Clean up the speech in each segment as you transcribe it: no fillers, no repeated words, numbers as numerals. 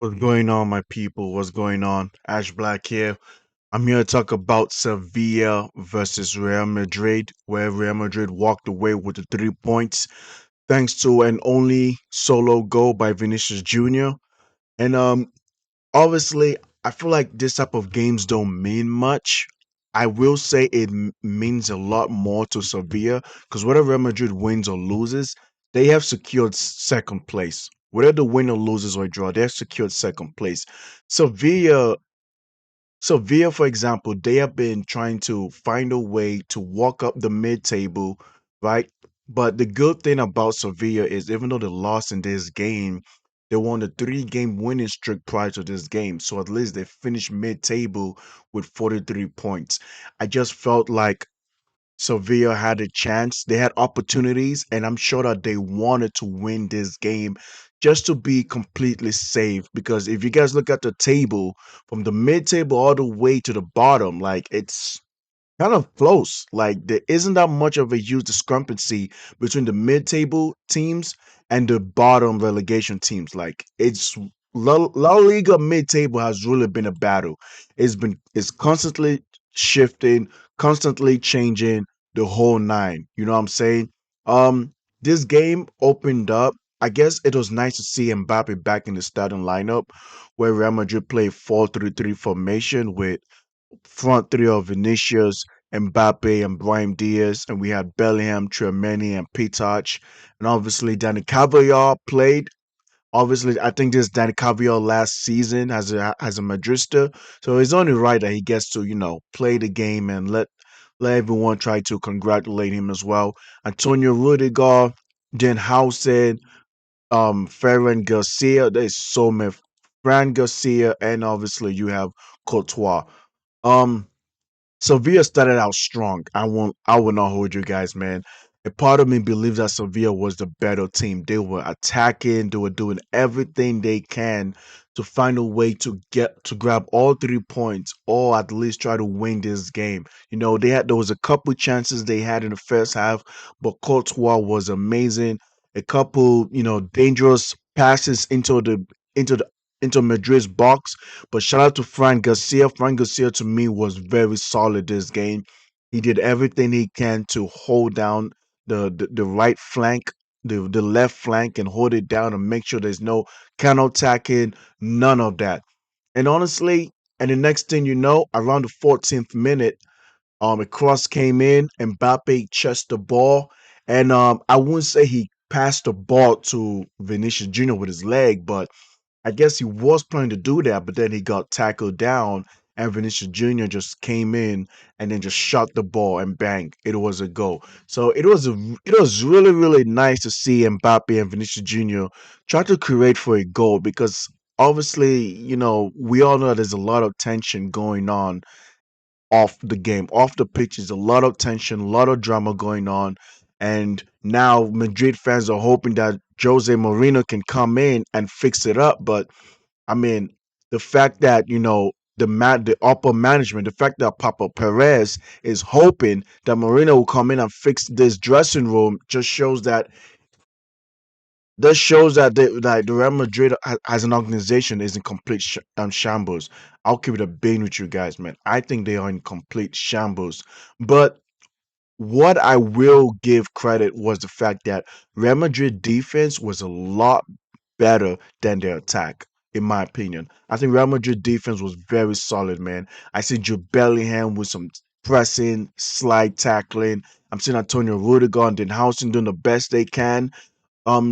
What's going on, my people? What's going on? Ash Black here. I'm here to talk about Sevilla versus Real Madrid, where Real Madrid walked away with the 3 points thanks to an only solo goal by Vinicius Jr. And obviously, I feel like this type of games don't mean much. I will say it means a lot more to Sevilla because whether Real Madrid wins or loses, they have secured second place. Whether the winner loses or draw, they have secured second place. Sevilla Sevilla, for example, they have been trying to find a way to walk up the mid table, right? But the good thing about Sevilla is even though they lost in this game, they won a 3 game winning streak prior to this game. So at least they finished mid table with 43 points. I just felt like Sevilla had a chance. They had opportunities, and I'm sure that they wanted to win this game just to be completely safe. Because if you guys look at the table from the mid table all the way to the bottom, like it's kind of close. Like there isn't that much of a huge discrepancy between the mid-table teams and the bottom relegation teams. Like it's La Liga mid-table has really been a battle. It's constantly shifting, constantly changing the whole nine. You know what I'm saying? This game opened up. I guess it was nice to see Mbappe back in the starting lineup, where Real Madrid played 4-3-3 formation with front three of Vinicius, Mbappe, and Brahim Diaz, and we had Bellingham, Tchouameni, and Pitach, and obviously Danny Carvajal played. Obviously, I think this is Danny Carvajal last season as a Madrista, so it's only right that he gets to play the game and let everyone try to congratulate him as well. Antonio Rudiger, Den Hausen, Ferran Garcia. There's so many. Fran Garcia, and obviously you have Courtois. Um, Sevilla started out strong. I will not hold you guys, man. A part of me believes that Sevilla was the better team. They were attacking, they were doing everything they can to find a way to grab all 3 points or at least try to win this game. There was a couple chances they had in the first half, but Courtois was amazing. A couple, dangerous passes into the into Madrid's box, but shout out to Frank Garcia. Frank Garcia to me was very solid this game. He did everything he can to hold down the right flank, the left flank, and hold it down and make sure there's no counterattacking, none of that. And honestly, and the next thing you know, around the 14th minute, a cross came in, Mbappe chest the ball, and I wouldn't say he passed the ball to Vinicius Jr. with his leg, but I guess he was planning to do that, but then he got tackled down, and Vinicius Jr. just came in and then just shot the ball and bang, it was a goal. So it was really really nice to see Mbappe and Vinicius Jr. try to create for a goal because obviously we all know there's a lot of tension going on off the game, off the pitch. There's a lot of tension, a lot of drama going on. And now Madrid fans are hoping that Jose Mourinho can come in and fix it up. But I mean, the fact that the upper management, the fact that Papa Perez is hoping that Mourinho will come in and fix this dressing room, just shows the Real Madrid as an organization is in complete shambles. I'll keep it a bean with you guys, man. I think they are in complete shambles. But what I will give credit was the fact that Real Madrid defense was a lot better than their attack, in my opinion. I think Real Madrid defense was very solid, man. I see Jude Bellingham with some pressing, slide tackling. I'm seeing Antonio Rudiger and Den Hausen doing the best they can.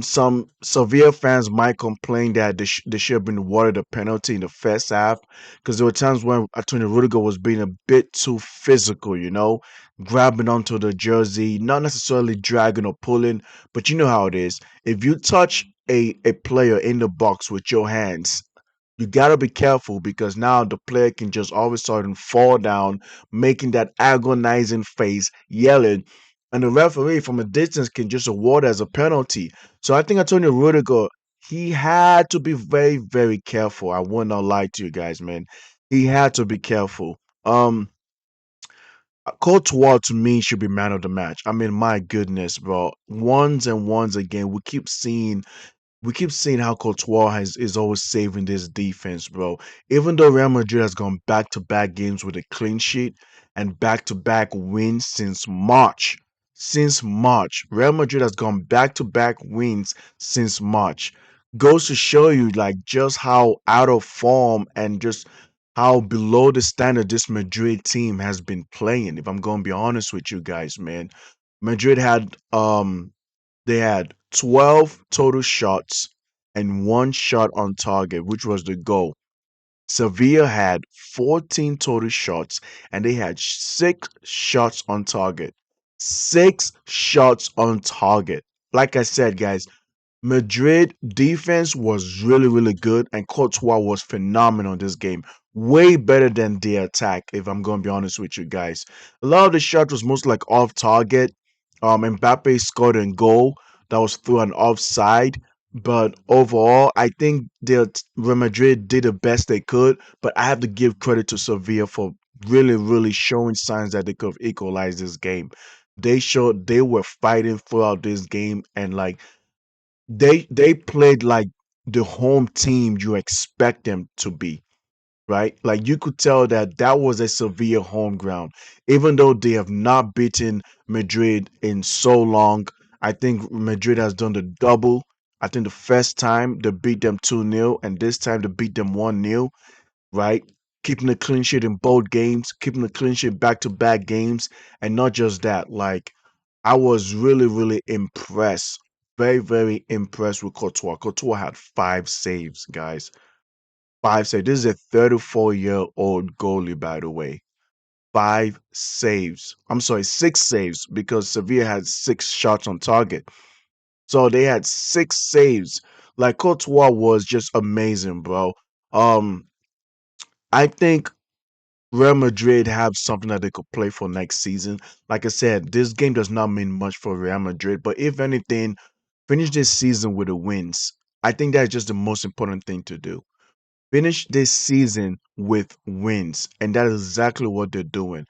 Some Sevilla fans might complain that they should have been awarded a penalty in the first half because there were times when Antonio Rudiger was being a bit too physical, grabbing onto the jersey, not necessarily dragging or pulling, but you know how it is. If you touch a player in the box with your hands, you gotta be careful because now the player can just all of a sudden fall down, making that agonizing face, yelling, and the referee from a distance can just award as a penalty. So I think Antonio Rudiger, he had to be very, very careful. I will not lie to you guys, man. He had to be careful. Courtois to me should be man of the match. I mean, my goodness, bro. Once and once again, we keep seeing we keep seeing how Courtois is always saving this defense, bro. Even though Real Madrid has gone back to back games with a clean sheet and back to back wins since March. Since March. Real Madrid has gone back to back wins since March. Goes to show you like just how out of form and just how below the standard this Madrid team has been playing. If I'm gonna be honest with you guys, man. Madrid had they had 12 total shots and one shot on target, which was the goal. Sevilla had 14 total shots and they had six shots on target. Six shots on target. Like I said, guys, Madrid defense was really, really good, and Courtois was phenomenal in this game. Way better than the attack, if I'm going to be honest with you guys. A lot of the shot was most like off target. Mbappe scored a goal that was through an offside, but overall, I think Real Madrid did the best they could. But I have to give credit to Sevilla for really, really showing signs that they could have equalized this game. They showed they were fighting throughout this game, and like they played like the home team you expect them to be, right? Like you could tell that that was a Sevilla home ground, even though they have not beaten Madrid in so long. I think Madrid has done the double. I think the first time they beat them 2-0, and this time they beat them 1-0, right? Keeping a clean sheet in both games, keeping a clean sheet back to back games, and not just that. Like I was really, really impressed. Very, very impressed with Courtois. Courtois had five saves, guys. Five saves. This is a 34-year-old goalie, by the way. Five saves. I'm sorry, six saves because Sevilla had six shots on target. So they had six saves. Like Courtois was just amazing, bro. Um, I think Real Madrid have something that they could play for next season. Like I said, this game does not mean much for Real Madrid, but if anything, finish this season with the wins. I think that's just the most important thing to do. Finish this season with wins, and that is exactly what they're doing,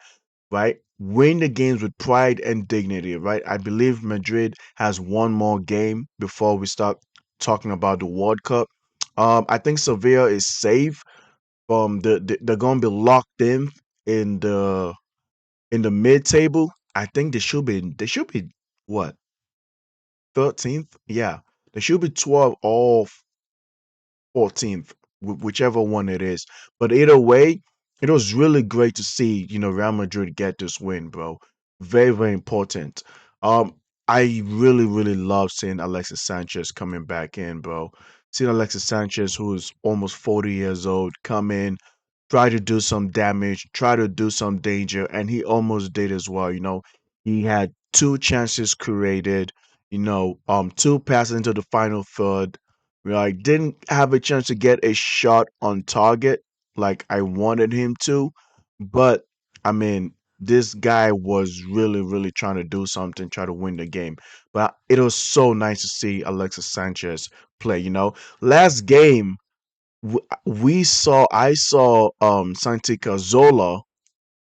right? Win the games with pride and dignity, right? I believe Madrid has one more game before we start talking about the World Cup. I think Sevilla is safe. They're gonna be locked in the mid table. I think they should be what 13th? Yeah, they should be 12 or 14th, whichever one it is. But either way, it was really great to see, Real Madrid get this win, bro. Very, very important. Um, I really, really love seeing Alexis Sanchez coming back in, bro. Seeing Alexis Sanchez, who's almost 40 years old, come in, try to do some damage, try to do some danger, and he almost did as well. He had two chances created, two passes into the final third. Like didn't have a chance to get a shot on target like I wanted him to, but I mean, this guy was really, really trying to do something, try to win the game. But it was so nice to see Alexis Sanchez play. Last game I saw Santi Cazorla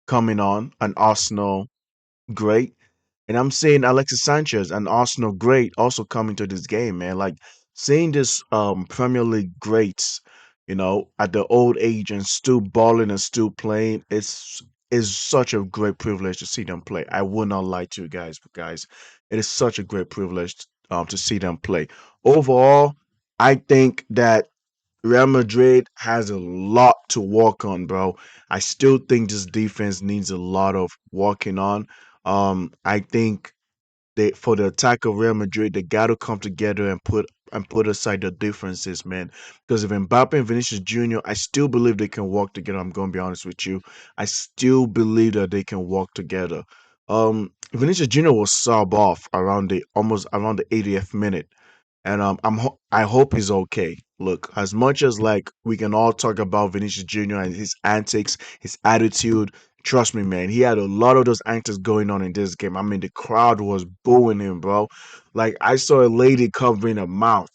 coming on an Arsenal great, and I'm seeing Alexis Sanchez, an Arsenal great, also coming to this game, man. Like seeing this Premier League greats, at the old age and still balling and still playing, is such a great privilege to see them play. I will not lie to you guys, but guys, it is such a great privilege to see them play. Overall, I think that Real Madrid has a lot to work on, bro. I still think this defense needs a lot of working on. I think for the attack of Real Madrid, they got to come together and put aside the differences, man. Because if Mbappe and Vinicius Jr., I still believe they can work together. I'm going to be honest with you. I still believe that they can work together. Vinicius Jr. was sub off almost around the 80th minute, and I hope he's okay. Look, as much as like we can all talk about Vinicius Jr. and his antics, his attitude, trust me, man, he had a lot of those antics going on in this game. I mean, the crowd was booing him, bro. Like I saw a lady covering her mouth.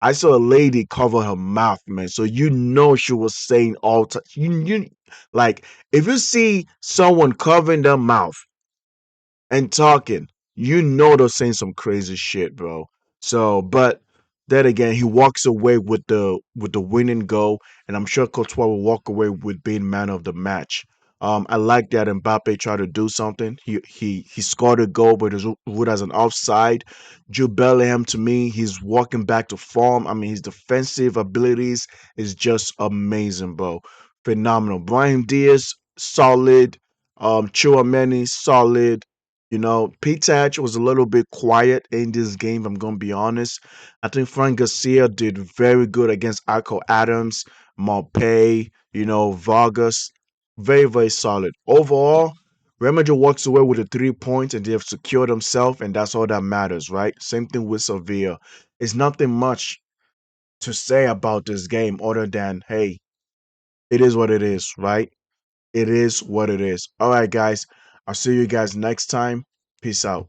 I saw a lady cover her mouth, man. So she was saying all time. Like if you see someone covering their mouth and talking, they're saying some crazy shit, bro. So, but Then again, he walks away with the winning goal, and I'm sure Courtois will walk away with being man of the match. I like that Mbappe tried to do something. He scored a goal, but it was ruled as an offside. Jude Bellingham, to me, he's walking back to form. I mean, his defensive abilities is just amazing, bro. Phenomenal. Brian Diaz, solid. Chouameni, solid. Pitach was a little bit quiet in this game. I'm gonna be honest. I think Frank Garcia did very good against Arco Adams, Malpay, Vargas. Very, very solid. Overall, Real Madrid walks away with the 3 points and they have secured themselves, and that's all that matters, right? Same thing with Sevilla. It's nothing much to say about this game other than, hey, it is what it is, right? It is what it is. All right, guys. I'll see you guys next time. Peace out.